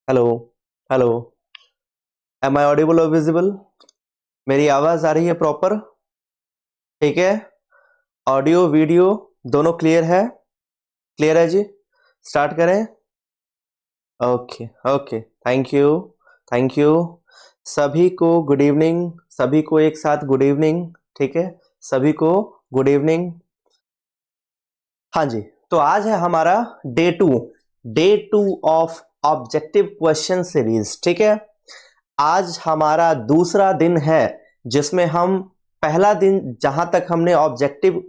Hello hello. Am I audible और visible? मेरी आवाज आ रही है प्रॉपर? ठीक है। ऑडियो वीडियो दोनों क्लियर है? क्लियर है जी। स्टार्ट करें। Okay okay, thank you. Thank you सभी को। Good evening. सभी को एक साथ गुड इवनिंग। ठीक है, सभी को गुड इवनिंग। हाँ जी, तो आज है हमारा day two of objective question series. ठीक है, आज हमारा दूसरा दिन है जिसमें हम पहला दिन जहां तक हमने ऑब्जेक्टिव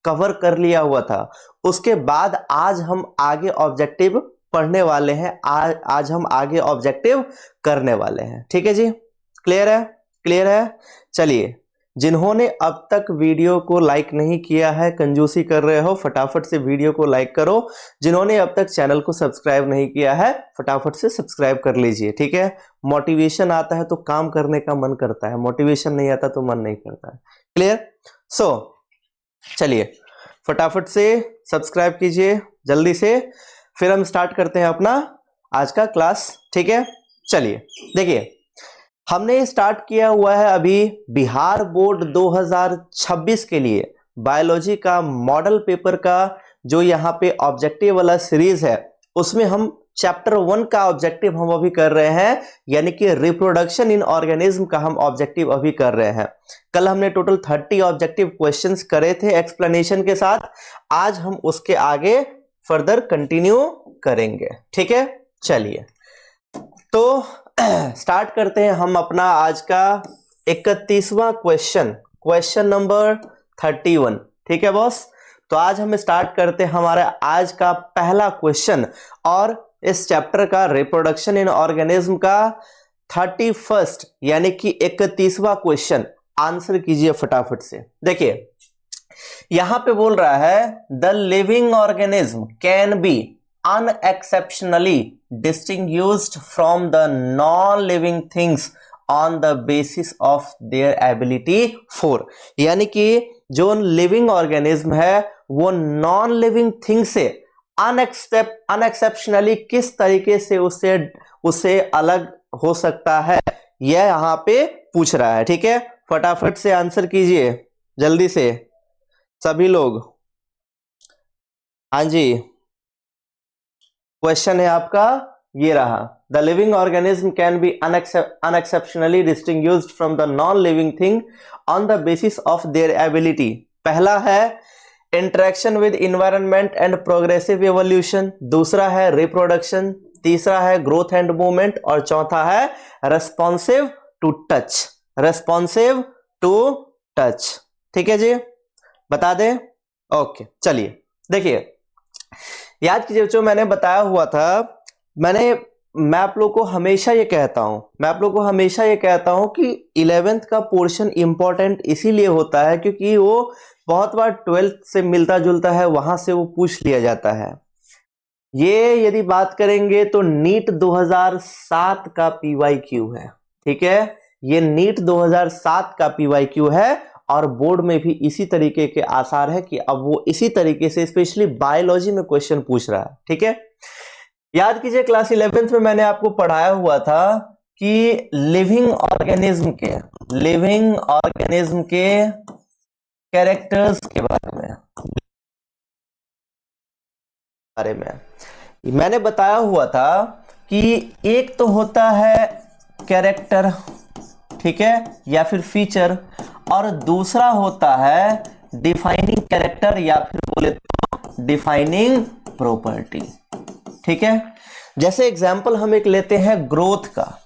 कवर कर लिया हुआ था, उसके बाद आज हम आगे ऑब्जेक्टिव पढ़ने वाले हैं। आज हम आगे ऑब्जेक्टिव करने वाले हैं। ठीक है जी, क्लियर है? क्लियर है। चलिए, जिन्होंने अब तक वीडियो को लाइक नहीं किया है, कंजूसी कर रहे हो, फटाफट से वीडियो को लाइक करो। जिन्होंने अब तक चैनल को सब्सक्राइब नहीं किया है, फटाफट से सब्सक्राइब कर लीजिए। ठीक है, मोटिवेशन आता है तो काम करने का मन करता है, मोटिवेशन नहीं आता तो मन नहीं करता है। क्लियर? सो चलिए, फटाफट से सब्सक्राइब कीजिए जल्दी से, फिर हम स्टार्ट करते हैं अपना आज का क्लास। ठीक है, चलिए देखिए, हमने स्टार्ट किया हुआ है अभी बिहार बोर्ड 2026 के लिए बायोलॉजी का मॉडल पेपर का जो यहाँ पे ऑब्जेक्टिव वाला सीरीज है, उसमें हम चैप्टर 1 का ऑब्जेक्टिव हम अभी कर रहे हैं, यानी कि रिप्रोडक्शन इन ऑर्गेनिज्म का हम ऑब्जेक्टिव अभी कर रहे हैं। कल हमने टोटल 30 ऑब्जेक्टिव क्वेश्चंस करे थे एक्सप्लेनेशन के साथ। आज हम उसके आगे फर्दर कंटिन्यू करेंगे। ठीक है, चलिए तो स्टार्ट करते हैं हम अपना आज का 31वां क्वेश्चन, क्वेश्चन नंबर 31। ठीक है बॉस, तो आज हम स्टार्ट करते हैं हमारा आज का पहला क्वेश्चन, और इस चैप्टर का रिप्रोडक्शन इन ऑर्गेनिज्म का 31st यानी कि 31वां क्वेश्चन आंसर कीजिए फटाफट से। देखिए, यहां पे बोल रहा है the living organism can be unexceptionally distinguished from the non-living things on the basis of their ability for, यानी कि जो लिविंग ऑर्गेनिज्म है वो नॉन लिविंग थिंग से अनएक्सेप्शनली किस तरीके से उसे अलग हो सकता है, यह यहां पे पूछ रहा है। ठीक है, फटाफट से आंसर कीजिए जल्दी से सभी लोग। हाँ जी, क्वेश्चन है आपका ये रहा, the living organism can be unexceptionally distinguished from the non living thing on the basis of their ability. पहला है interaction with environment and progressive evolution, दूसरा है रिप्रोडक्शन, तीसरा है ग्रोथ एंड मूवमेंट, और चौथा है responsive to touch. Responsive to touch. ठीक है जी, बता दें? ओके, चलिए देखिए, याद कीजिए जो मैंने बताया हुआ था, मैं आप लोग को हमेशा ये कहता हूं कि 11th का पोर्शन इंपॉर्टेंट इसीलिए होता है क्योंकि वो बहुत बार 12th से मिलता जुलता है, वहां से वो पूछ लिया जाता है। ये यदि बात करेंगे तो नीट 2007 का PYQ है। ठीक है, ये नीट 2007 का PYQ है, और बोर्ड में भी इसी तरीके के आसार है कि अब वो इसी तरीके से स्पेशली बायोलॉजी में क्वेश्चन पूछ रहा है। ठीक है, याद कीजिए क्लास 11th में मैंने आपको पढ़ाया हुआ था कि लिविंग ऑर्गेनिज्म के कैरेक्टर्स के बारे में मैंने बताया हुआ था कि एक तो होता है कैरेक्टर, ठीक है, या फिर फीचर, और दूसरा होता है डिफाइनिंग कैरेक्टर या फिर बोले तो डिफाइनिंग प्रॉपर्टी। ठीक है, जैसे एग्जांपल हम एक लेते हैं ग्रोथ का।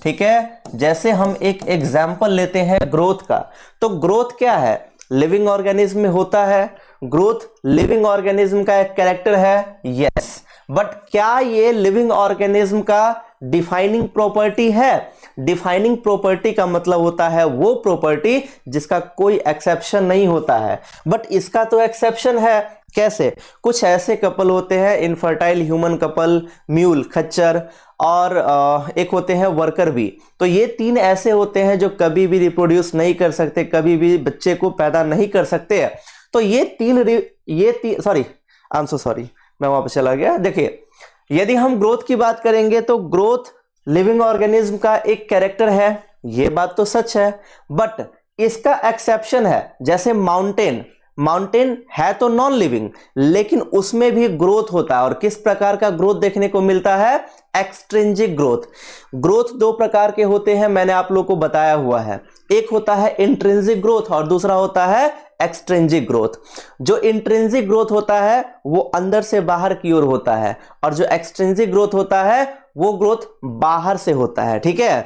ठीक है, जैसे हम एक एग्जांपल लेते हैं ग्रोथ का, तो ग्रोथ क्या है? लिविंग ऑर्गेनिज्म में होता है। ग्रोथ लिविंग ऑर्गेनिज्म का एक कैरेक्टर है, यस, बट क्या ये लिविंग ऑर्गेनिज्म का डिफाइनिंग प्रॉपर्टी है? डिफाइनिंग प्रॉपर्टी का मतलब होता है वो प्रॉपर्टी जिसका कोई एक्सेप्शन नहीं होता है, बट इसका तो एक्सेप्शन है। कैसे? कुछ ऐसे कपल होते हैं, इनफर्टाइल ह्यूमन कपल, म्यूल खच्चर, और एक होते हैं वर्कर बी। तो ये 3 ऐसे होते हैं जो कभी भी रिप्रोड्यूस नहीं कर सकते, कभी भी बच्चे को पैदा नहीं कर सकते हैं। तो ये तीन sorry, I am so sorry, मैं वहां पर चला गया। देखिए, यदि हम ग्रोथ की बात करेंगे तो ग्रोथ लिविंग ऑर्गेनिज्म का एक कैरेक्टर है, ये बात तो सच है, बट इसका एक्सेप्शन है। जैसे माउंटेन, माउंटेन है तो नॉन लिविंग, लेकिन उसमें भी ग्रोथ होता है। और किस प्रकार का ग्रोथ देखने को मिलता है? Extrinsic growth. ग्रोथ दो प्रकार के होते हैं, मैंने आप लोगों को बताया हुआ है। एक होता है इंट्रिंसिक ग्रोथ और दूसरा होता है एक्सट्रिंजिक ग्रोथ। जो इंट्रिंसिक ग्रोथ होता है वो अंदर से बाहर की ओर होता है, और जो एक्सट्रिंसिक ग्रोथ होता है वो ग्रोथ बाहर से होता है। ठीक है,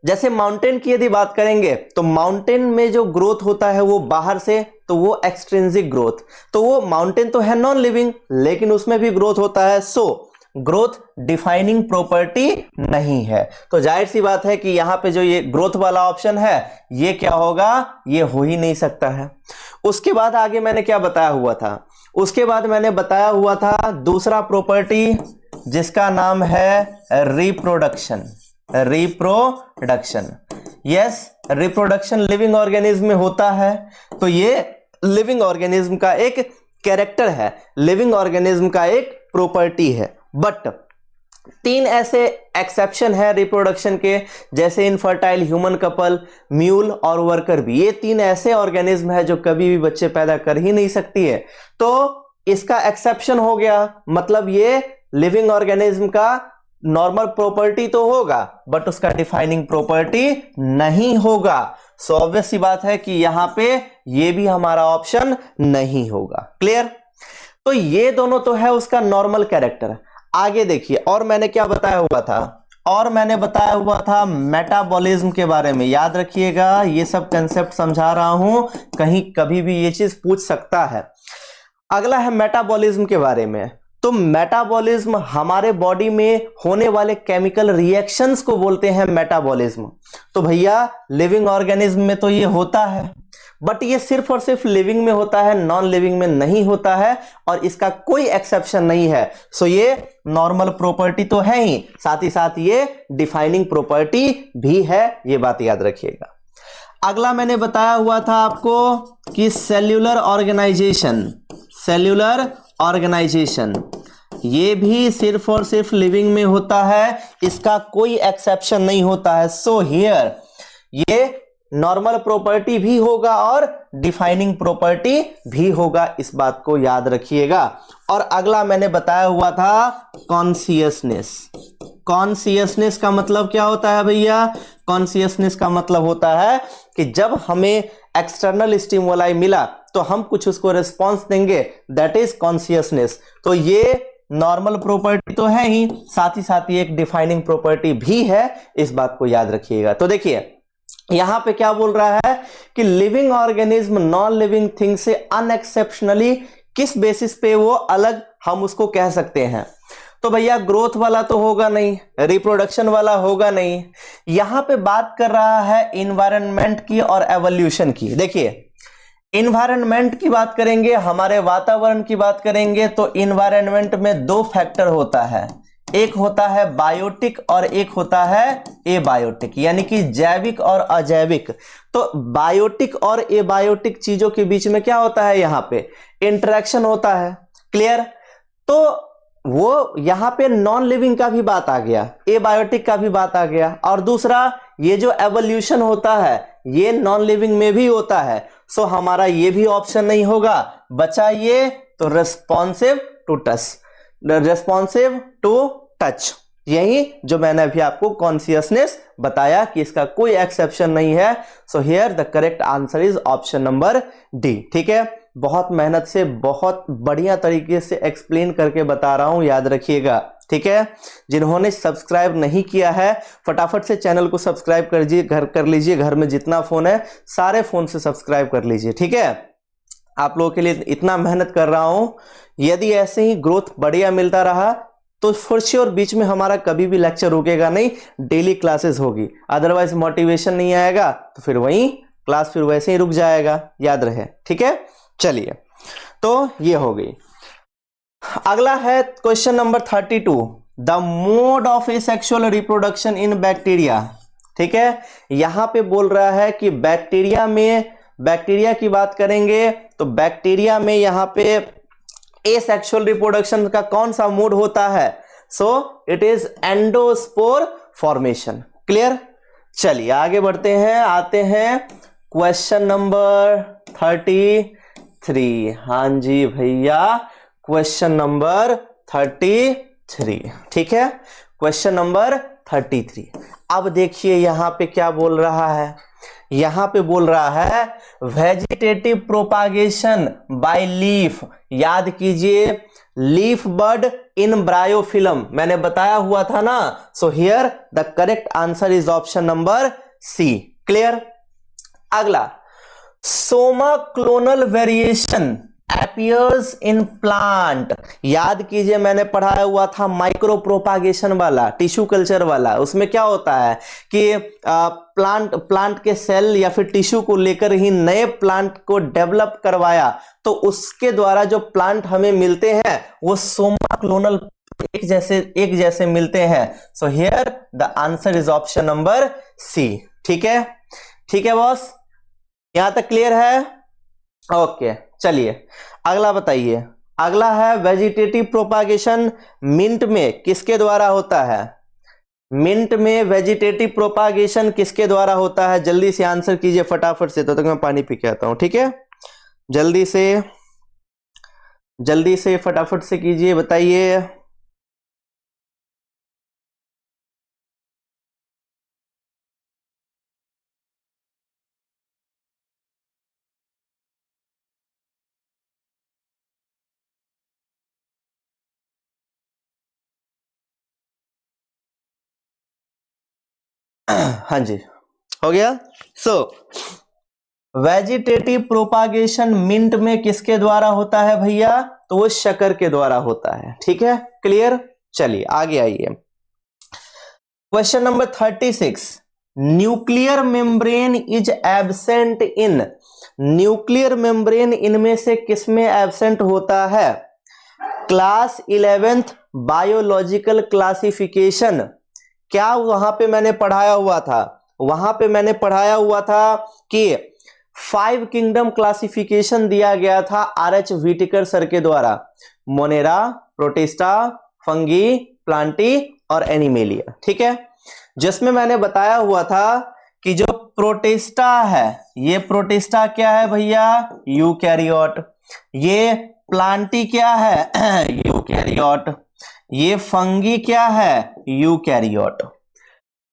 जैसे माउंटेन की यदि बात करेंगे तो माउंटेन में जो ग्रोथ होता है वो बाहर से, तो वो एक्सट्रिंसिक ग्रोथ। तो वो माउंटेन तो है नॉन लिविंग, लेकिन उसमें भी ग्रोथ होता है, सो ग्रोथ डिफाइनिंग प्रॉपर्टी नहीं है। तो जाहिर सी बात है कि यहां पे जो ये ग्रोथ वाला ऑप्शन है ये क्या होगा? ये हो ही नहीं सकता है। उसके बाद आगे मैंने क्या बताया हुआ था? उसके बाद मैंने बताया हुआ था दूसरा प्रॉपर्टी जिसका नाम है reproduction. Reproduction, yes, reproduction living organism में होता है। तो ये लिविंग ऑर्गेनिज्म का एक कैरेक्टर है, लिविंग ऑर्गेनिज्म का एक प्रॉपर्टी है। बट तीन ऐसे एक्सेप्शन है रिप्रोडक्शन के, जैसे इनफर्टाइल ह्यूमन कपल, म्यूल और वर्कर बी। ये तीन ऐसे ऑर्गेनिज्म है जो कभी भी बच्चे पैदा कर ही नहीं सकती है। तो इसका एक्सेप्शन हो गया, मतलब ये लिविंग ऑर्गेनिज्म का नॉर्मल प्रॉपर्टी तो होगा बट उसका डिफाइनिंग प्रॉपर्टी नहीं होगा। सो ऑब्वियस सी बात है कि यहां पे ये भी हमारा ऑप्शन नहीं होगा। क्लियर? तो ये दोनों तो है उसका नॉर्मल कैरेक्टर। आगे देखिए, और मैंने क्या बताया हुआ था? और मैंने बताया हुआ था मेटाबॉलिज्म के बारे में। याद रखिएगा, ये सब कंसेप्ट समझा रहा हूं, कहीं कभी भी ये चीज पूछ सकता है। अगला है मेटाबॉलिज्म के बारे में। तो मेटाबॉलिज्म हमारे बॉडी में होने वाले केमिकल रिएक्शंस को बोलते हैं मेटाबॉलिज्म। तो भैया लिविंग ऑर्गेनिज्म में तो ये होता है, बट ये सिर्फ और सिर्फ लिविंग में होता है, नॉन लिविंग में नहीं होता है, और इसका कोई एक्सेप्शन नहीं है। सो ये नॉर्मल प्रॉपर्टी तो है ही, साथ ही साथ ये डिफाइनिंग प्रॉपर्टी भी है, ये बात याद रखिएगा। अगला मैंने बताया हुआ था आपको कि सेल्यूलर ऑर्गेनाइजेशन, सेल्यूलर ऑर्गेनाइजेशन ये भी सिर्फ और सिर्फ लिविंग में होता है, इसका कोई एक्सेप्शन नहीं होता है। सो हियर ये नॉर्मल प्रॉपर्टी भी होगा और डिफाइनिंग प्रॉपर्टी भी होगा, इस बात को याद रखिएगा। और अगला मैंने बताया हुआ था कॉन्शियसनेस। कॉन्शियसनेस का मतलब क्या होता है भैया? कॉन्शियसनेस का मतलब होता है कि जब हमें एक्सटर्नल स्टिमुलाई मिला तो हम कुछ उसको रिस्पॉन्स देंगे, दैट इज कॉन्शियसनेस। तो ये नॉर्मल प्रॉपर्टी तो है ही, साथ ही साथ ये एक डिफाइनिंग प्रॉपर्टी भी है, इस बात को याद रखिएगा। तो देखिए यहां पे क्या बोल रहा है कि living organism non living thing से अनएक्सेप्शनली किस बेसिस पे वो अलग हम उसको कह सकते हैं? तो भैया ग्रोथ वाला तो होगा नहीं, रिप्रोडक्शन वाला होगा नहीं, यहां पे बात कर रहा है इन्वायरमेंट की और एवोल्यूशन की। देखिए इन्वायरमेंट की बात करेंगे, हमारे वातावरण की बात करेंगे, तो इन्वायरमेंट में दो फैक्टर होता है, एक होता है बायोटिक और एक होता है एबायोटिक, यानी कि जैविक और अजैविक। तो बायोटिक और एबायोटिक चीजों के बीच में क्या होता है? यहां पे इंटरेक्शन होता है। क्लियर? तो वो यहां पे नॉन लिविंग का भी बात आ गया, एबायोटिक का भी बात आ गया, और दूसरा ये जो एवोल्यूशन होता है ये नॉन लिविंग में भी होता है। सो हमारा ये भी ऑप्शन नहीं होगा, बचा ये तो responsive to touch, responsive to touch, यही जो मैंने अभी आपको कॉन्शियसनेस बताया कि इसका कोई एक्सेप्शन नहीं है। So here the correct answer is option number D. ठीक है, बहुत मेहनत से बहुत बढ़िया तरीके से एक्सप्लेन करके बता रहा हूं, याद रखिएगा। ठीक है, जिन्होंने सब्सक्राइब नहीं किया है फटाफट से चैनल को सब्सक्राइब कर लीजिए, घर में जितना फोन है सारे फोन से सब्सक्राइब कर लीजिए। ठीक है, आप लोगों के लिए इतना मेहनत कर रहा हूं, यदि ऐसे ही ग्रोथ बढ़िया मिलता रहा तो फॉर श्योर बीच में हमारा कभी भी लेक्चर रुकेगा नहीं, डेली क्लासेस होगी। अदरवाइज मोटिवेशन नहीं आएगा तो फिर वहीं क्लास फिर वैसे ही रुक जाएगा, याद रहे। ठीक है, चलिए तो ये हो गई। अगला है question number 32, the mode of asexual reproduction in bacteria. ठीक है, यहां पे बोल रहा है कि बैक्टीरिया में, बैक्टीरिया की बात करेंगे तो बैक्टीरिया में यहां पे एसेक्सुअल रिप्रोडक्शन का कौन सा मूड होता है? So it is endospore formation. Clear? चलिए आगे बढ़ते हैं, आते हैं क्वेश्चन नंबर 33। हाँ जी भैया, क्वेश्चन नंबर 33। ठीक है, क्वेश्चन नंबर 33। अब देखिए यहां पे क्या बोल रहा है, यहां पे बोल रहा है वेजिटेटिव प्रोपागेशन बाय लीफ। याद कीजिए, लीफ बड इन ब्रायोफिलम मैंने बताया हुआ था ना। So here the correct answer is option number C. Clear? अगला, somaclonal variation appears in plant। याद कीजिए मैंने पढ़ाया हुआ था माइक्रो प्रोपागेशन वाला, टिश्यू कल्चर वाला। उसमें क्या होता है कि प्लांट के सेल या फिर टिश्यू को लेकर ही नए प्लांट को डेवलप करवाया, तो उसके द्वारा जो प्लांट हमें मिलते हैं वो सोमा क्लोनल एक जैसे मिलते हैं। So here the answer is option number C. ठीक है, ठीक है बॉस, यहां तक क्लियर है? ओके, चलिए अगला बताइए। अगला है वेजिटेटिव प्रोपागेशन मिंट में किसके द्वारा होता है? मिंट में वेजिटेटिव प्रोपागेशन किसके द्वारा होता है? जल्दी से आंसर कीजिए फटाफट से, तो तक मैं पानी पी के आता हूं। ठीक है, जल्दी से फटाफट से कीजिए, बताइए। हाँ जी, हो गया। सो वेजिटेटिव प्रोपागेशन मिंट में किसके द्वारा होता है भैया? तो वो शक्कर के द्वारा होता है। ठीक है, क्लियर? चलिए आगे आइए, question number 36। Nuclear membrane is absent in. Nuclear membrane इनमें से किसमें एब्सेंट होता है? Class 11th biological classification. क्या वहां पे मैंने पढ़ाया हुआ था? वहां पे मैंने पढ़ाया हुआ था कि 5 किंगडम क्लासिफिकेशन दिया गया था आर.एच. व्हिटेकर सर के द्वारा, मोनेरा, प्रोटिस्टा, फंगी, प्लांटी और एनिमेलिया। ठीक है, जिसमें मैंने बताया हुआ था कि जो प्रोटिस्टा है, ये प्रोटिस्टा क्या है भैया? यूकैरियोट। ये प्लांटी क्या है? यूकैरियोट। ये फंगी क्या है? यूकैरियोट।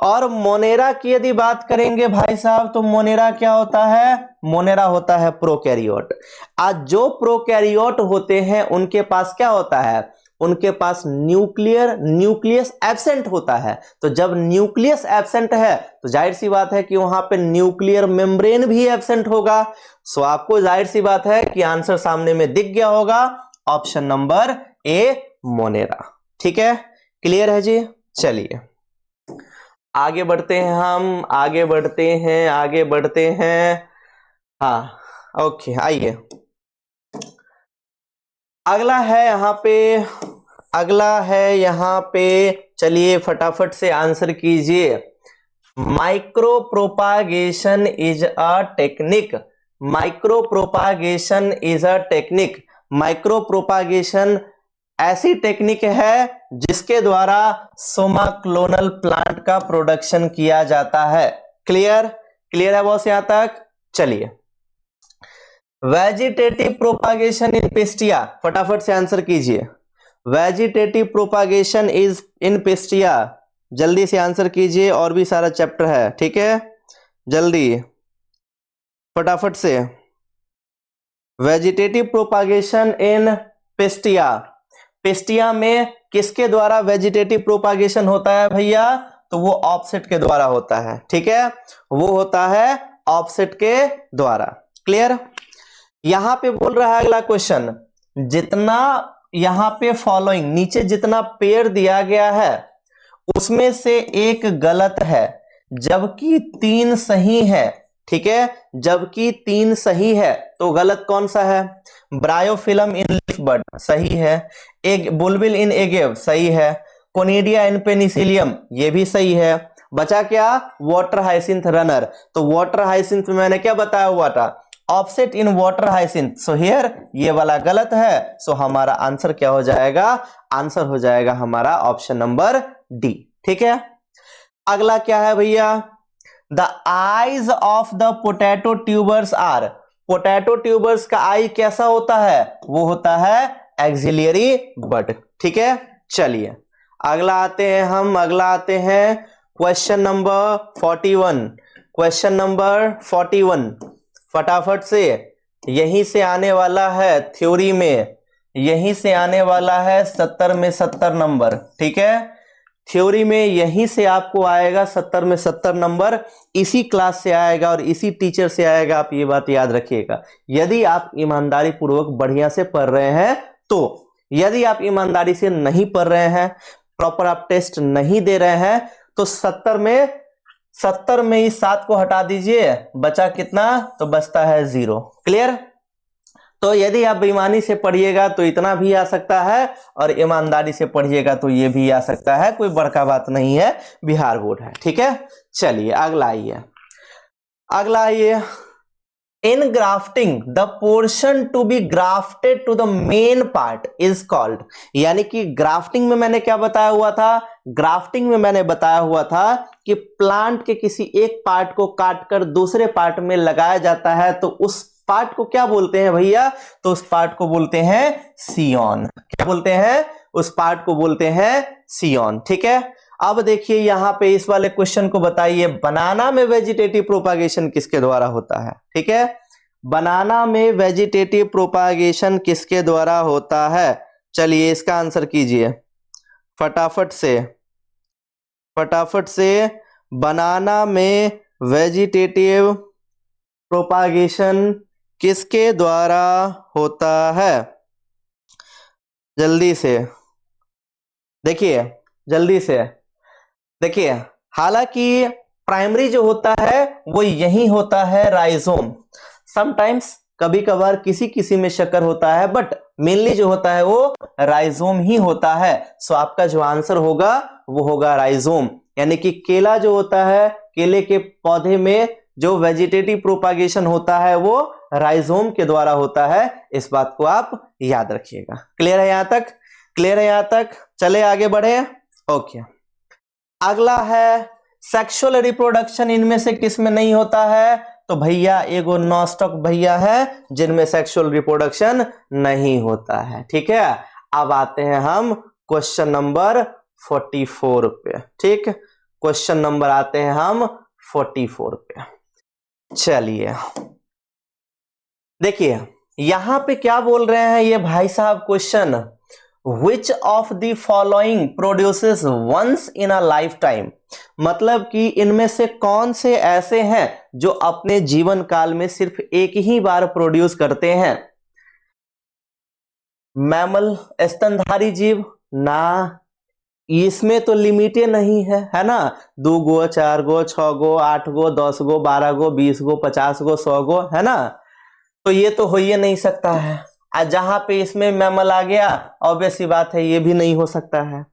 और मोनेरा की यदि बात करेंगे भाई साहब, तो मोनेरा क्या होता है? मोनेरा होता है प्रोकैरियोट। आज जो प्रोकैरियोट होते हैं उनके पास क्या होता है? उनके पास न्यूक्लियस एब्सेंट होता है। तो जब न्यूक्लियस एब्सेंट है तो जाहिर सी बात है कि वहां पे न्यूक्लियर मेम्ब्रेन भी एब्सेंट होगा। सो आपको जाहिर सी बात है कि आंसर सामने में दिख गया होगा, ऑप्शन नंबर ए, मोनेरा। ठीक है, क्लियर है जी? चलिए आगे बढ़ते हैं, हम आगे बढ़ते हैं। हाँ ओके, आइए अगला है यहां पे चलिए फटाफट से आंसर कीजिए। Micro propagation is a technique. Micro propagation is a technique. Micro propagation ऐसी टेक्निक है जिसके द्वारा सोमा क्लोनल प्लांट का प्रोडक्शन किया जाता है। क्लियर? क्लियर है बॉस यहां तक? चलिए, वेजिटेटिव प्रोपागेशन इन पिस्टिया, फटाफट से आंसर कीजिए। Vegetative propagation is in pistia, जल्दी से आंसर कीजिए, और भी सारा चैप्टर है। ठीक है, जल्दी फटाफट से। वेजिटेटिव प्रोपागेशन इन पिस्टिया, पिस्टिया में किसके द्वारा वेजिटेटिव प्रोपागेशन होता है भैया? तो वो ऑफसेट के द्वारा होता है। ठीक है, वो होता है ऑफसेट के द्वारा। क्लियर? यहां पे बोल रहा है अगला क्वेश्चन, जितना यहां पे फॉलोइंग नीचे जितना पेयर दिया गया है उसमें से एक गलत है जबकि 3 सही है। ठीक है, जबकि 3 सही है, तो गलत कौन सा है? ब्रायोफिलम इन लीफ बड सही है, एग बुलबिल इन एगेव सही है, कोनिडिया इन पेनिसिलियम ये भी सही है। बचा क्या? Water hyacinth runner. तो वाटर हाइसिंथ में मैंने क्या बताया हुआ था? Offset in water hyacinth. So here ये वाला गलत है, सो हमारा आंसर क्या हो जाएगा, आंसर हो जाएगा हमारा ऑप्शन नंबर डी। ठीक है, अगला क्या है भैया, the eyes of the potato tubers are, potato tubers का आई कैसा होता है, वो होता है एक्सिलियरी बड। ठीक है, चलिए अगला आते हैं हम, अगला आते हैं क्वेश्चन नंबर 41। क्वेश्चन नंबर 41 फटाफट से, यहीं से आने वाला है थ्योरी में, यहीं से आने वाला है 70 में 70 नंबर। ठीक है, थ्योरी में यहीं से आपको आएगा 70 में 70 नंबर, इसी क्लास से आएगा और इसी टीचर से आएगा, आप ये बात याद रखिएगा। यदि आप ईमानदारी पूर्वक बढ़िया से पढ़ रहे हैं तो, यदि आप ईमानदारी से नहीं पढ़ रहे हैं, प्रॉपर आप टेस्ट नहीं दे रहे हैं, तो 70 में इस 7 को हटा दीजिए, बचा कितना, तो बचता है 0। क्लियर? तो यदि आप बेईमानी से पढ़िएगा तो इतना भी आ सकता है, और ईमानदारी से पढ़िएगा तो ये भी आ सकता है, कोई बड़का बात नहीं है, बिहार बोर्ड है। ठीक है, चलिए अगला आइए, अगला आइए, in grafting the portion to be grafted to the main part is called, यानी कि ग्राफ्टिंग में मैंने क्या बताया हुआ था, ग्राफ्टिंग में मैंने बताया हुआ था कि प्लांट के किसी एक पार्ट को काटकर दूसरे पार्ट में लगाया जाता है, तो उस पार्ट को क्या बोलते हैं भैया, तो उस पार्ट को बोलते हैं सियॉन। क्या बोलते हैं, उस पार्ट को बोलते हैं सियॉन। ठीक है, अब देखिए यहां पे इस वाले क्वेश्चन को बताइए, बनाना में वेजिटेटिव प्रोपागेशन किसके द्वारा होता है। ठीक है, बनाना में वेजिटेटिव प्रोपागेशन किसके द्वारा होता है, चलिए इसका आंसर कीजिए फटाफट से, फटाफट से। बनाना में वेजिटेटिव प्रोपागेशन किसके द्वारा होता है, जल्दी से देखिए, जल्दी से देखिए। हालांकि प्राइमरी जो होता है वो यही होता है राइजोम, समटाइम्स कभी कभार किसी किसी में शक्कर होता है, बट मेनली जो होता है वो राइजोम ही होता है। सो आपका जो आंसर होगा वो होगा राइजोम, यानी कि केला जो होता है, केले के पौधे में जो वेजिटेटिव प्रोपागेशन होता है वो राइजोम के द्वारा होता है, इस बात को आप याद रखिएगा। क्लियर है यहां तक, क्लियर है यहां तक, चले आगे बढ़े। ओके, अगला है सेक्सुअल रिप्रोडक्शन इनमें से किस में नहीं होता है, तो भैया एगो नॉस्टॉक भैया है जिनमें सेक्सुअल रिप्रोडक्शन नहीं होता है। ठीक है, अब आते हैं हम क्वेश्चन नंबर 44 पे। ठीक, क्वेश्चन नंबर आते हैं हम 44 पे। चलिए देखिए यहां पे क्या बोल रहे हैं ये भाई साहब question, which of the following produces once in a lifetime, मतलब कि इनमें से कौन से ऐसे हैं जो अपने जीवन काल में सिर्फ एक ही बार प्रोड्यूस करते हैं। मैमल, स्तनधारी जीव, ना इसमें तो लिमिटे नहीं है, है ना, 2 गो 4 गो 6 गो 8 गो 10 गो 12 गो 20 गो 50 गो 100 गो, है ना, तो ये तो हो ही नहीं सकता है। आज जहां पे इसमें मैमल आ गया, ऑब्वियस सी बात है ये भी नहीं हो सकता है।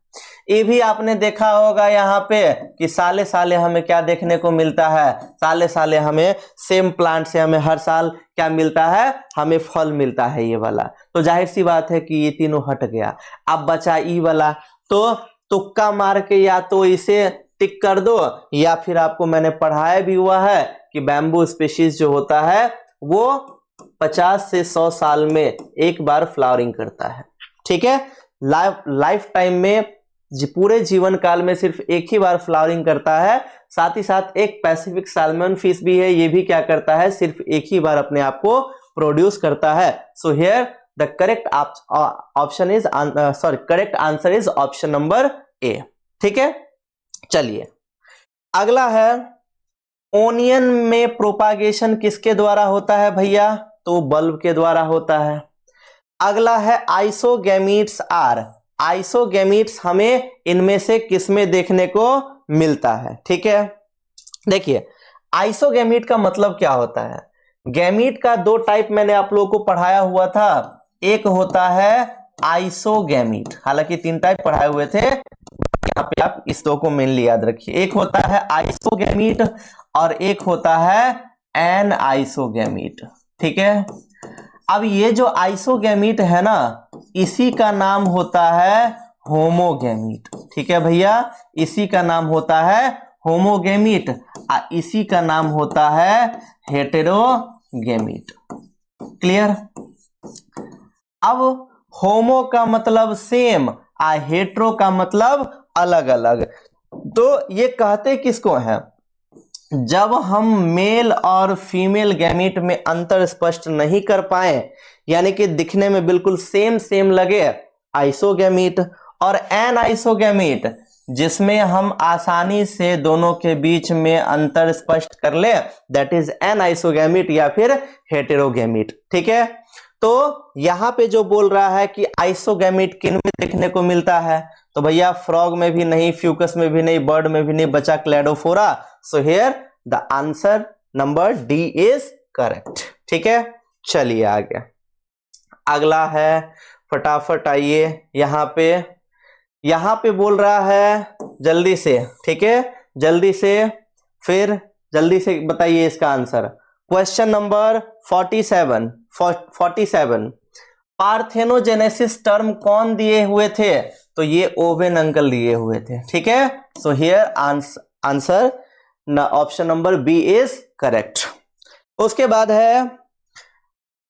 ये भी आपने देखा होगा यहाँ पे कि साले साले हमें क्या देखने को मिलता है, साले साले हमें सेम प्लांट से हमें हर साल क्या मिलता है, हमें फल मिलता है ये वाला, तो जाहिर सी बात है कि ये तीनों हट गया। अब बचा ई वाला, तो तुक्का मार के या तो इसे टिक कर दो, या फिर आपको मैंने पढ़ाया भी हुआ है कि बैम्बू स्पीशीज जो होता है वो 50 से 100 साल में एक बार फ्लावरिंग करता है। ठीक है, लाइफ टाइम में पूरे जीवन काल में सिर्फ एक ही बार फ्लावरिंग करता है। साथ ही साथ एक पैसिफिक सैल्मन फिश भी है, ये भी क्या करता है, सिर्फ एक ही बार अपने आप को प्रोड्यूस करता है। So here the correct option is correct answer is option number A. ठीक है, चलिए अगला है, ओनियन में प्रोपागेशन किसके द्वारा होता है भैया, तो बल्ब के द्वारा होता है। अगला है आइसोगैमीट्स आर, आइसोगैमीट्स हमें इनमें से किस में देखने को मिलता है। ठीक है, देखिए आइसोगैमीट का मतलब क्या होता है, गैमीट का 2 टाइप मैंने आप लोगों को पढ़ाया हुआ था, एक होता है आइसोगैमीट, हालांकि 3 टाइप पढ़ाए हुए थे, यहाँ पे आप इस 2 को मेनली याद रखिए, एक होता है आइसोगैमीट और एक होता है एन आइसोगैमीट। ठीक है। अब ये जो आइसोगैमीट है ना, इसी का नाम होता है होमोगैमीट। ठीक है भैया, इसी का नाम होता है होमोगैमीट, इसी का नाम होता है हेटेरोगैमीट। क्लियर। अब होमो का मतलब सेम, हेट्रो का मतलब अलग अलग। तो ये कहते किसको है, जब हम मेल और फीमेल गैमीट में अंतर स्पष्ट नहीं कर पाए, यानी कि दिखने में बिल्कुल सेम सेम लगे, आइसोगैमीट। और एन आइसोगैमीट, जिसमें हम आसानी से दोनों के बीच में अंतर स्पष्ट कर ले, दैट इज एन आइसोगैमीट या फिर हेटेरोगैमीट। ठीक है। तो यहां पे जो बोल रहा है कि आइसोगैमीट किन में देखने को मिलता है, तो भैया फ्रॉग में भी नहीं, फ्यूकस में भी नहीं, बर्ड में भी नहीं, बचा Cladophora. So here the answer number D is correct. ठीक है, चलिए आगे। अगला है, फटाफट आइए यहां पे बोल रहा है जल्दी से। ठीक है, जल्दी से, फिर जल्दी से बताइए इसका answer. Question number 47 parthenogenesis term कौन दिए हुए थे, तो ये ओवेन अंकल दिए हुए थे। ठीक है, so here answer option number B is correct. उसके बाद है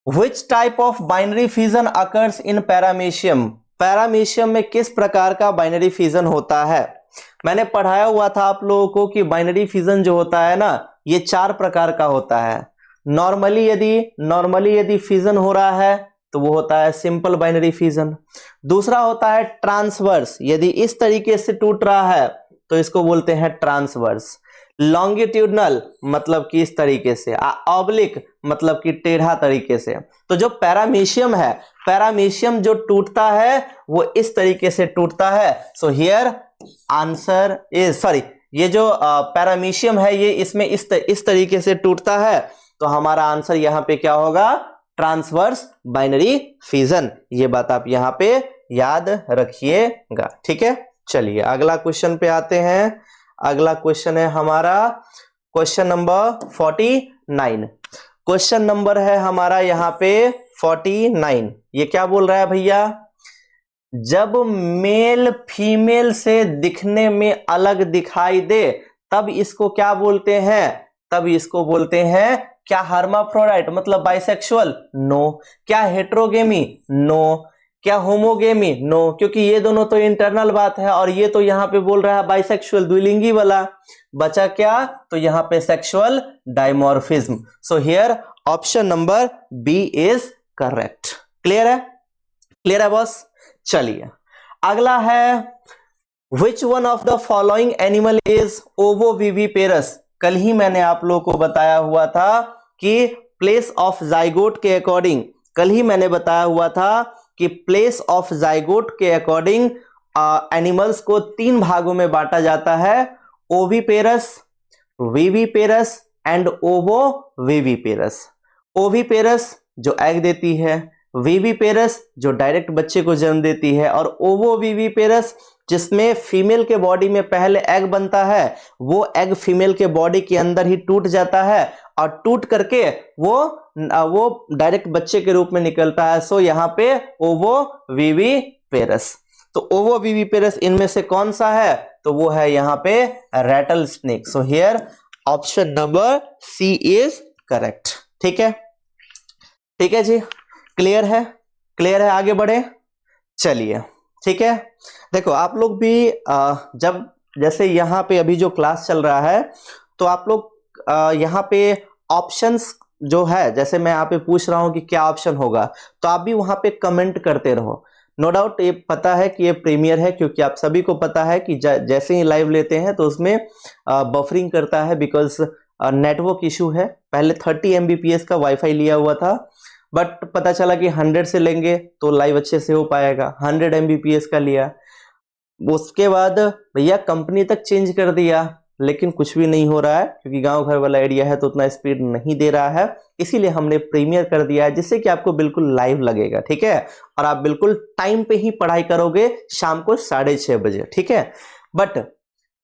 which type of binary fission occurs in paramecium, paramecium में किस प्रकार का बाइनरी फिजन होता है। मैंने पढ़ाया हुआ था आप लोगों को कि बाइनरी फिजन जो होता है ना, ये 4 प्रकार का होता है। नॉर्मली यदि फिजन हो रहा है तो वो होता है सिंपल बाइनरी फिजन। दूसरा होता है ट्रांसवर्स, यदि इस तरीके से टूट रहा है तो इसको बोलते हैं ट्रांसवर्स। लॉन्गिट्यूडनल मतलब कि इस तरीके से, ऑब्लिक मतलब कि टेढ़ा तरीके से। तो जो पैरामीशियम है, पैरामीशियम जो टूटता है वो इस तरीके से टूटता है। So here answer is, sorry, ये जो पैरामीशियम है ये इसमें इस तरीके से टूटता है, तो हमारा आंसर यहां पे क्या होगा, ट्रांसवर्स बाइनरी फिजन। ये बात आप यहां पे याद रखिएगा। ठीक है, चलिए अगला क्वेश्चन पे आते हैं। अगला क्वेश्चन है हमारा क्वेश्चन नंबर 49। क्वेश्चन नंबर है हमारा यहां पे 49। ये क्या बोल रहा है भैया, जब मेल फीमेल से दिखने में अलग दिखाई दे तब इसको क्या बोलते हैं, तब इसको बोलते हैं क्या हर्माफ्रोडाइट मतलब बाइसेक्सुअल, नो। क्या हेट्रोगेमी, नो। क्या होमोगेमी, नो, क्योंकि ये दोनों तो इंटरनल बात है, और ये तो यहां पे बोल रहा है बाइसेक्सुअल, द्विलिंगी वाला। बचा क्या, तो यहां पे sexual dimorphism. So here option number B is correct. Clear है, क्लियर है बॉस। चलिए अगला है, which one of the following animal is ovoviviparous. कल ही मैंने आप लोगों को बताया हुआ था कि प्लेस ऑफ जाइगोट के अकॉर्डिंग, कल ही मैंने बताया हुआ था कि प्लेस ऑफ जाइगोट के अकॉर्डिंग एनिमल्स को 3 भागों में बांटा जाता है, oviparous, viviparous and ovoviviparous. Oviparous जो एग देती है, विविपेरस जो डायरेक्ट बच्चे को जन्म देती है, और ओवोविविपेरस जिसमें फीमेल के बॉडी में पहले एग बनता है, वो एग फीमेल के बॉडी के अंदर ही टूट जाता है और टूट करके वो डायरेक्ट बच्चे के रूप में निकलता है। सो यहाँ पे ओवोविविपेरस। तो ओवोविविपेरस इनमें से कौन सा है, तो वो है यहाँ पे rattlesnake. So here option number C is correct. ठीक है, ठीक है जी, क्लियर है, क्लियर है, आगे बढ़े। चलिए ठीक है, देखो आप लोग भी जब जैसे यहाँ पे अभी जो क्लास चल रहा है, तो आप लोग यहाँ पे ऑप्शंस जो है, जैसे मैं यहाँ पे पूछ रहा हूँ कि क्या ऑप्शन होगा, तो आप भी वहां पे कमेंट करते रहो। नो डाउट ये पता है कि ये प्रीमियर है, क्योंकि आप सभी को पता है कि जैसे ही लाइव लेते हैं तो उसमें बफरिंग करता है, बिकॉज नेटवर्क इशू है। पहले 30 MBPS का वाईफाई लिया हुआ था, बट पता चला कि 100 से लेंगे तो लाइव अच्छे से हो पाएगा, 100 MBPS का लिया। उसके बाद भैया कंपनी तक चेंज कर दिया, लेकिन कुछ भी नहीं हो रहा है, क्योंकि गांव घर वाला एरिया है तो उतना स्पीड नहीं दे रहा है। इसीलिए हमने प्रीमियर कर दिया है, जिससे कि आपको बिल्कुल लाइव लगेगा। ठीक है, और आप बिल्कुल टाइम पे ही पढ़ाई करोगे, शाम को 6:30 बजे। ठीक है, बट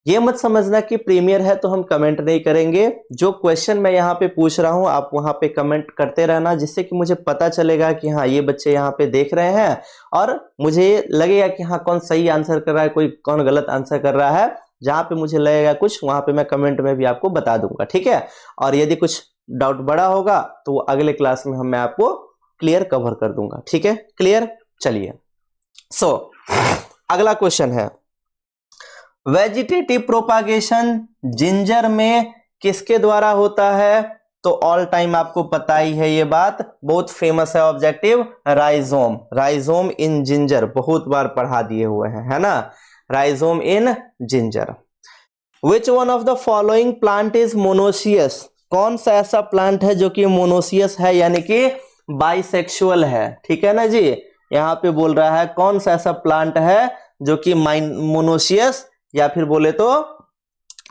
ये मत समझना कि प्रीमियर है तो हम कमेंट नहीं करेंगे। जो क्वेश्चन मैं यहाँ पे पूछ रहा हूँ आप वहां पे कमेंट करते रहना, जिससे कि मुझे पता चलेगा कि हाँ ये बच्चे यहाँ पे देख रहे हैं, और मुझे लगेगा कि हाँ कौन सही आंसर कर रहा है, कोई कौन गलत आंसर कर रहा है। जहां पे मुझे लगेगा कुछ, वहां पे मैं कमेंट में भी आपको बता दूंगा, ठीक है। और यदि कुछ डाउट बड़ा होगा तो वो अगले क्लास में मैं आपको क्लियर कवर कर दूंगा, ठीक है। क्लियर, चलिए। सो अगला क्वेश्चन है, वेजिटेटिव प्रोपागेशन जिंजर में किसके द्वारा होता है? तो ऑल टाइम आपको पता ही है, ये बात बहुत फेमस है ऑब्जेक्टिव, राइजोम। राइजोम इन जिंजर बहुत बार पढ़ा दिए हुए हैं, है ना, rhizome in ginger. Which one of the following plant is monoecious? कौन सा ऐसा प्लांट है जो कि मोनोसियस है, यानी कि बाइसेक्सुअल है, ठीक है ना जी। यहां पे बोल रहा है कौन सा ऐसा प्लांट है जो कि मोनोसियस या फिर बोले तो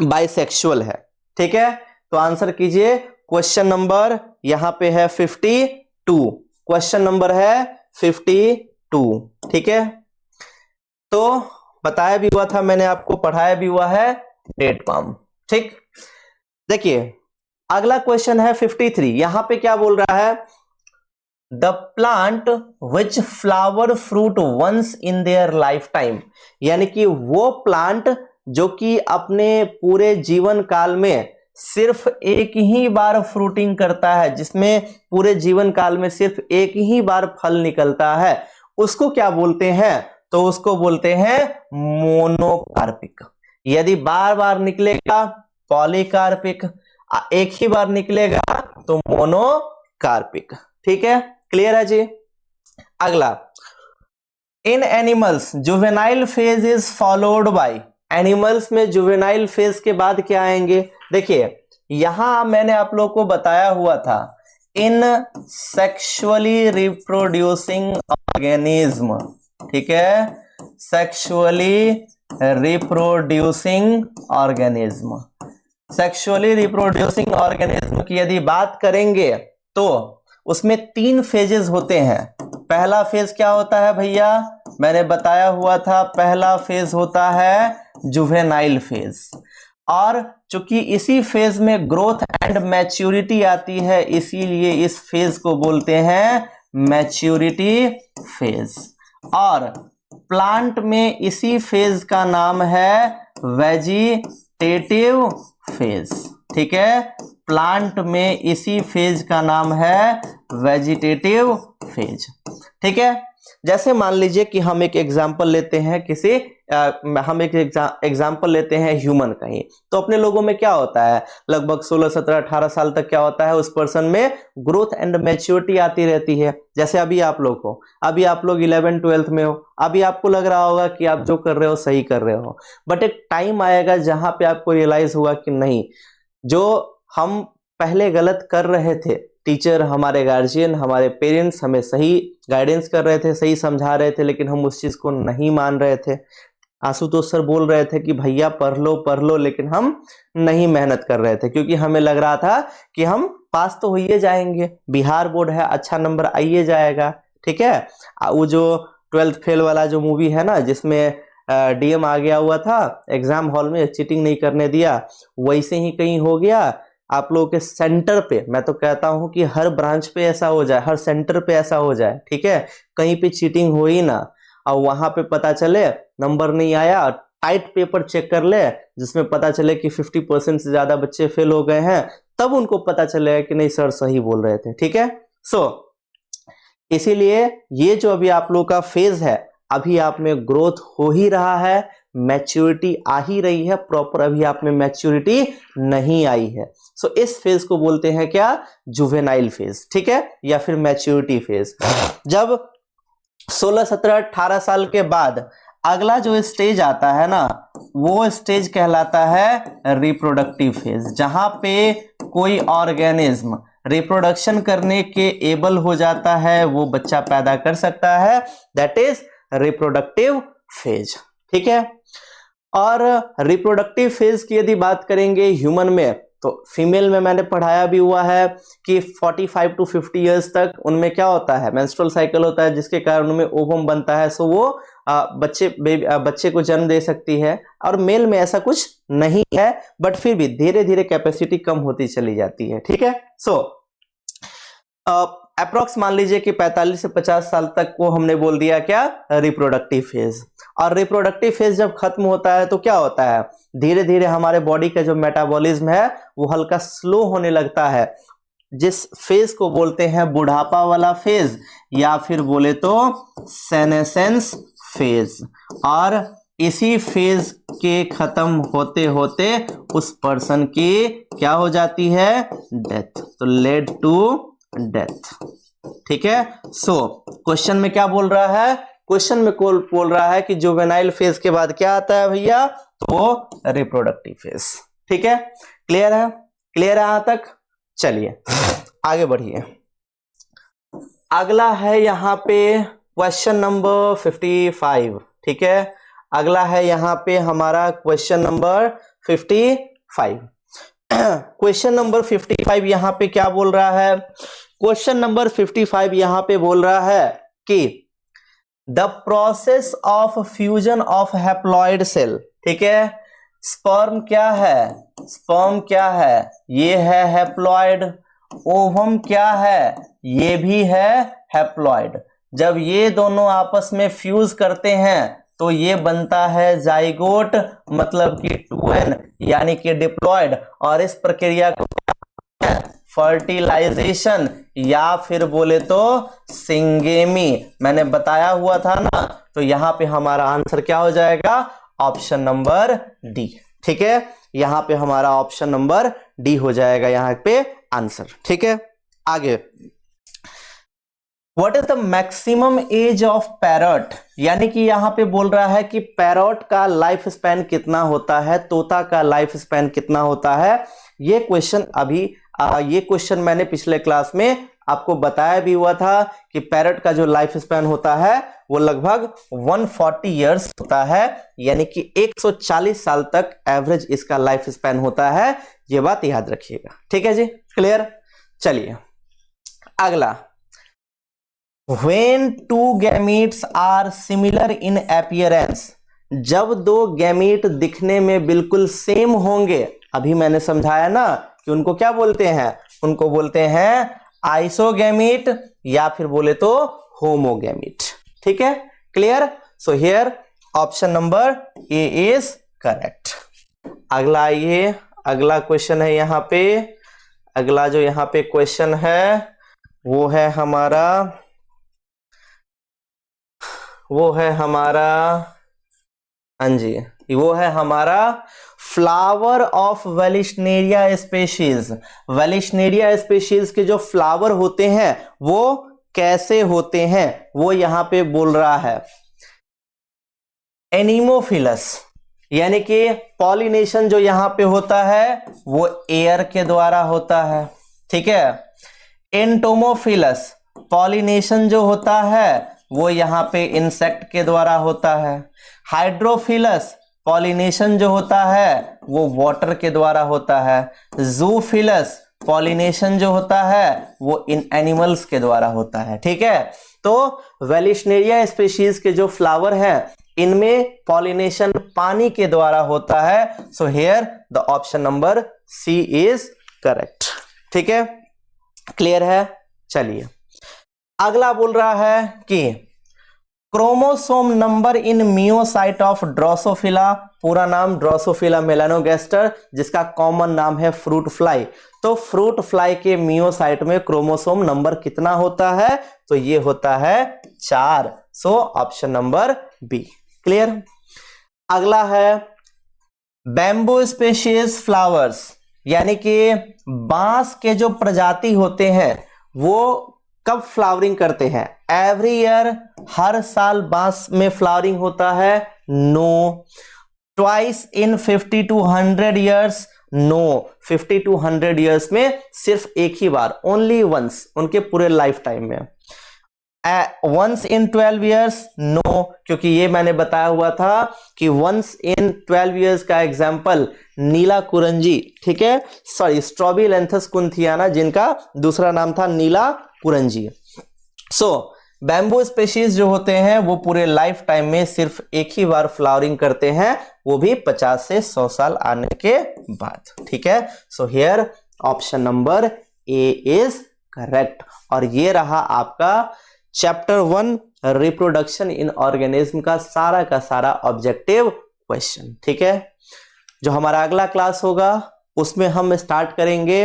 बाइसेक्सुअल है, ठीक है। तो आंसर कीजिए। क्वेश्चन नंबर यहां पे है 52, क्वेश्चन नंबर है 52, ठीक है। तो बताया भी हुआ था मैंने आपको, पढ़ाया भी हुआ है, डेट पाम, ठीक। देखिए अगला क्वेश्चन है 53, यहां पे क्या बोल रहा है, the plant which flower fruit once in their lifetime, यानी कि वो प्लांट जो कि अपने पूरे जीवन काल में सिर्फ एक ही बार फ्रूटिंग करता है, जिसमें पूरे जीवन काल में सिर्फ एक ही बार फल निकलता है, उसको क्या बोलते हैं? तो उसको बोलते हैं मोनोकार्पिक। यदि बार बार निकलेगा पॉलीकार्पिक, एक ही बार निकलेगा तो मोनोकार्पिक, ठीक है। क्लियर है जी। अगला, in animals juvenile phase is followed by, animals में जुवेनाइल फेज के बाद क्या आएंगे? देखिए यहां मैंने आप लोग को बताया हुआ था, इन सेक्सुअली रिप्रोड्यूसिंग ऑर्गेनिज्म, ठीक है, sexually reproducing organism. Sexually reproducing organism की यदि बात करेंगे तो उसमें 3 फेजेस होते हैं। पहला फेज क्या होता है भैया? मैंने बताया हुआ था, पहला फेज होता है जुवेनाइल फेज, और चूंकि इसी फेज में ग्रोथ एंड मैच्योरिटी आती है, इसीलिए इस फेज को बोलते हैं मैच्योरिटी फेज। और प्लांट में इसी फेज का नाम है वेजिटेटिव फेज, ठीक है। प्लांट में इसी फेज का नाम है वेजिटेटिव फेज, ठीक है। जैसे मान लीजिए कि हम एक एग्जांपल लेते हैं हम एक एग्जांपल लेते हैं ह्यूमन का ही, तो अपने लोगों में क्या होता है, लगभग 16, 17, 18 साल तक क्या होता है, उस पर्सन में ग्रोथ एंड मैच्योरिटी आती रहती है। जैसे अभी आप लोग हो, अभी आप लोग 11, 12 में हो, अभी आपको लग रहा होगा कि आप जो कर रहे हो सही कर रहे हो, बट एक टाइम आएगा जहां पे आपको रियलाइज होगा कि नहीं, जो हम पहले गलत कर रहे थे, टीचर, हमारे गार्जियन, हमारे पेरेंट्स हमें सही गाइडेंस कर रहे थे, सही समझा रहे थे, लेकिन हम उस चीज को नहीं मान रहे थे। आशुतोष सर बोल रहे थे कि भैया पढ़ लो, लेकिन हम नहीं मेहनत कर रहे थे, क्योंकि हमें लग रहा था कि हम पास तो होइए जाएंगे, बिहार बोर्ड है, अच्छा नंबर आइए जाएगा, ठीक है। वो जो 12th फेल वाला जो मूवी है ना, जिसमें डीएम आ गया हुआ था एग्जाम हॉल में, चीटिंग नहीं करने दिया, वैसे ही कहीं हो गया आप लोगों के सेंटर पे। मैं तो कहता हूं कि हर ब्रांच पे ऐसा हो जाए, हर सेंटर पे ऐसा हो जाए, ठीक है, कहीं पे चीटिंग हो ही ना, और वहां पे पता चले नंबर नहीं आया, टाइट पेपर चेक कर ले जिसमें पता चले कि 50% से ज्यादा बच्चे फेल हो गए हैं, तब उनको पता चलेगा कि नहीं सर सही बोल रहे थे, ठीक है। इसीलिए ये जो अभी आप लोग का फेज है, अभी आप में ग्रोथ हो ही रहा है, मैच्योरिटी आ ही रही है, प्रॉपर अभी आप में मैच्योरिटी नहीं आई है। इस फेज को बोलते हैं क्या? जुवेनाइल फेज, ठीक है, या फिर मैच्योरिटी फेज। जब 16, 17, 18 साल के बाद अगला जो स्टेज आता है ना, वो स्टेज कहलाता है रिप्रोडक्टिव फेज, जहां पे कोई ऑर्गेनिज्म रिप्रोडक्शन करने के एबल हो जाता है, वो बच्चा पैदा कर सकता है, दैट इज रिप्रोडक्टिव फेज, ठीक है। और रिप्रोडक्टिव फेज की यदि बात करेंगे ह्यूमन में, तो फीमेल में मैंने पढ़ाया भी हुआ है कि 45 to 50 इयर्स तक उनमें क्या होता है, मेंस्ट्रुअल साइकिल होता है, जिसके कारण उनमें ओवम बनता है, सो वो बच्चे को जन्म दे सकती है, और मेल में ऐसा कुछ नहीं है, बट फिर भी धीरे धीरे कैपेसिटी कम होती चली जाती है। ठीक है, सो अप्रोक्स मान लीजिए कि 45 से 50 साल तक को हमने बोल दिया क्या, रिप्रोडक्टिव फेज। और रिप्रोडक्टिव फेज जब खत्म होता है तो क्या होता है, धीरे धीरे हमारे बॉडी का जो मेटाबॉलिज्म है वो हल्का स्लो होने लगता है, जिस फेज को बोलते हैं बुढ़ापा वाला फेज, या फिर बोले तो सेनेसेंस फेज। और इसी फेज के खत्म होते होते उस पर्सन की क्या हो जाती है, डेथ। तो लेड टू डेथ। ठीक है, सो क्वेश्चन में क्या बोल रहा है, क्वेश्चन में बोल रहा है कि जुवेनाइल फेज के बाद क्या आता है भैया, तो रिप्रोडक्टिव फेज। ठीक है, क्लियर है, क्लियर है यहां तक। चलिए आगे बढ़िए, अगला है यहां पे क्वेश्चन नंबर 55। ठीक है, अगला है यहां पे हमारा क्वेश्चन नंबर 55। क्वेश्चन नंबर 55 यहां पे क्या बोल रहा है, क्वेश्चन नंबर 55 यहां पे बोल रहा है कि the process of fusion of haploid cell. ठीक है, स्पर्म क्या है, स्पर्म क्या है, ये है हैप्लॉइड। ओवम क्या है, ये भी है हैप्लॉइड। जब ये दोनों आपस में फ्यूज करते हैं तो ये बनता है जाइगोट, मतलब कि 2n यानी कि डिप्लॉइड। और इस प्रक्रिया को फर्टिलाइजेशन या फिर बोले तो सिंगेमी मैंने बताया हुआ था ना। तो यहां पे हमारा आंसर क्या हो जाएगा, ऑप्शन नंबर डी। ठीक है, यहां पे हमारा ऑप्शन नंबर डी हो जाएगा यहां पे आंसर। ठीक है, आगे what is the maximum age of parrot, यानी कि यहां पे बोल रहा है कि पैरट का लाइफ स्पैन कितना होता है, तोता का लाइफ स्पैन कितना होता है। ये क्वेश्चन ये क्वेश्चन मैंने पिछले क्लास में आपको बताया भी हुआ था कि पैरट का जो लाइफ स्पैन होता है वो लगभग 140 इयर्स होता है, यानी कि 140 साल तक एवरेज इसका लाइफ स्पैन होता है। ये बात याद रखिएगा। ठीक है जी, क्लियर। चलिए अगला, When two gametes are similar in appearance, जब दो गैमीट दिखने में बिल्कुल सेम होंगे, अभी मैंने समझाया ना कि उनको क्या बोलते हैं, उनको बोलते हैं आइसोगैमीट या फिर बोले तो होमोगैमीट। ठीक है, clear. So here option number A is correct. अगला आइए, अगला क्वेश्चन है यहां पे, अगला जो यहां पे क्वेश्चन है वो है हमारा हाँ जी, वो है हमारा फ्लावर ऑफ वेलिशनेरिया स्पेशीज। वेलिशनेरिया स्पेशीज के जो फ्लावर होते हैं वो कैसे होते हैं, वो यहां पे बोल रहा है। एनीमोफिलस, यानी कि पॉलिनेशन जो यहां पे होता है वो एयर के द्वारा होता है। ठीक है, एंटोमोफिलस, पॉलिनेशन जो होता है वो यहां पे इंसेक्ट के द्वारा होता है। हाइड्रोफिलस, पॉलिनेशन जो होता है वो वाटर के द्वारा होता है। जूफिलस, पॉलिनेशन जो होता है वो इन एनिमल्स के द्वारा होता है। ठीक है, तो वेलिशनेरिया स्पीशीज के जो फ्लावर हैं इनमें पॉलिनेशन पानी के द्वारा होता है। So here the option number C is correct. ठीक है, क्लियर है। चलिए अगला बोल रहा है कि chromosome number in meiocyte of drosophila, पूरा नाम ड्रोसोफिला मेलानोगैस्टर, जिसका कॉमन नाम है फ्रूट फ्लाई। तो फ्रूट फ्लाई के मियोसाइट में क्रोमोसोम नंबर कितना होता है, तो ये होता है 4। So option number B, clear. अगला है बैम्बू स्पेशीज फ्लावर्स, यानी कि बांस के जो प्रजाति होते हैं वो कब फ्लावरिंग करते हैं। एवरी ईयर, हर साल बांस में फ्लावरिंग होता है। No. Twice in 50 to 100 years, no. 50 to 100 years में सिर्फ एक ही बार, ओनली वंस, उनके पूरे लाइफ टाइम में। वंस इन 12 ईयर्स, नो, क्योंकि ये मैंने बताया हुआ था कि वंस इन 12 ईयर्स का एग्जाम्पल नीला कुरंजी, ठीक है, सॉरी स्ट्रॉबिलेंथस कुंथियाना, जिनका दूसरा नाम था नीला कुरंजी। सो बैम्बू स्पेशीज जो होते हैं वो पूरे लाइफ टाइम में सिर्फ एक ही बार फ्लावरिंग करते हैं, वो भी 50 से 100 साल आने के बाद। ठीक है, so here option number A is correct. और ये रहा आपका चैप्टर 1 रिप्रोडक्शन इन ऑर्गेनिज्म का सारा ऑब्जेक्टिव क्वेश्चन। ठीक है, जो हमारा अगला क्लास होगा उसमें हम स्टार्ट करेंगे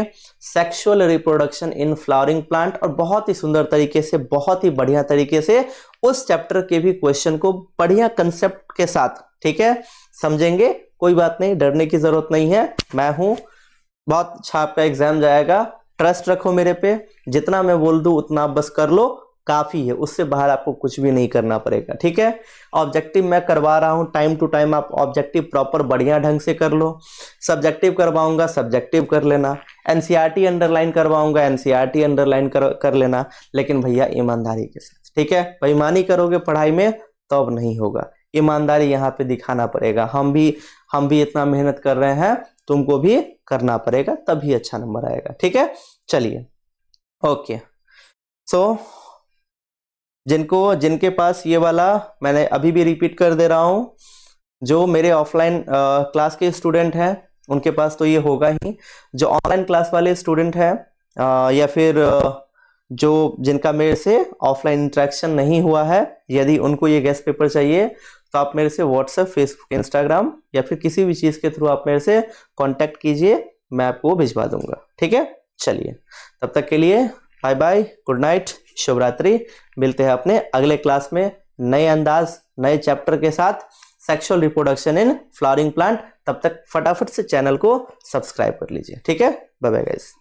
sexual reproduction in flowering plant, और बहुत ही सुंदर तरीके से, बहुत ही बढ़िया तरीके से उस चैप्टर के भी क्वेश्चन को बढ़िया कंसेप्ट के साथ, ठीक है, समझेंगे। कोई बात नहीं, डरने की जरूरत नहीं है, मैं हूं, बहुत अच्छा आपका एग्जाम जाएगा, ट्रस्ट रखो मेरे पे। जितना मैं बोल दूं उतना आप बस कर लो, काफी है, उससे बाहर आपको कुछ भी नहीं करना पड़ेगा। ठीक है, ऑब्जेक्टिव मैं करवा रहा हूं टाइम टू टाइम, आप ऑब्जेक्टिव प्रॉपर बढ़िया ढंग से कर लो। सब्जेक्टिव करवाऊंगा, सब्जेक्टिव कर लेना। एनसीईआरटी अंडरलाइन करवाऊंगा, एनसीईआरटी अंडरलाइन कर लेना, लेकिन भैया ईमानदारी के साथ। ठीक है, बेईमानी करोगे पढ़ाई में तो अब नहीं होगा, ईमानदारी यहाँ पे दिखाना पड़ेगा। हम भी इतना मेहनत कर रहे हैं, तुमको भी करना पड़ेगा, तभी अच्छा नंबर आएगा। ठीक है, चलिए, ओके। सो जिनके पास ये वाला, मैंने अभी भी रिपीट कर दे रहा हूं, जो मेरे ऑफलाइन क्लास के स्टूडेंट हैं उनके पास तो ये होगा ही। जो ऑनलाइन क्लास वाले स्टूडेंट हैं या फिर जो जिनका मेरे से ऑफलाइन इंटरेक्शन नहीं हुआ है, यदि उनको ये गेस्ट पेपर चाहिए तो आप मेरे से व्हाट्सएप, फेसबुक, इंस्टाग्राम या फिर किसी भी चीज के थ्रू आप मेरे से कांटेक्ट कीजिए, मैं आपको भिजवा दूंगा। ठीक है, चलिए, तब तक के लिए बाय बाय, गुड नाइट, शुभ रात्रि। मिलते हैं अपने अगले क्लास में नए अंदाज, नए चैप्टर के साथ, sexual reproduction in flowering plant. तब तक फटाफट से चैनल को सब्सक्राइब कर लीजिए। ठीक है, बाय बाय गाइस।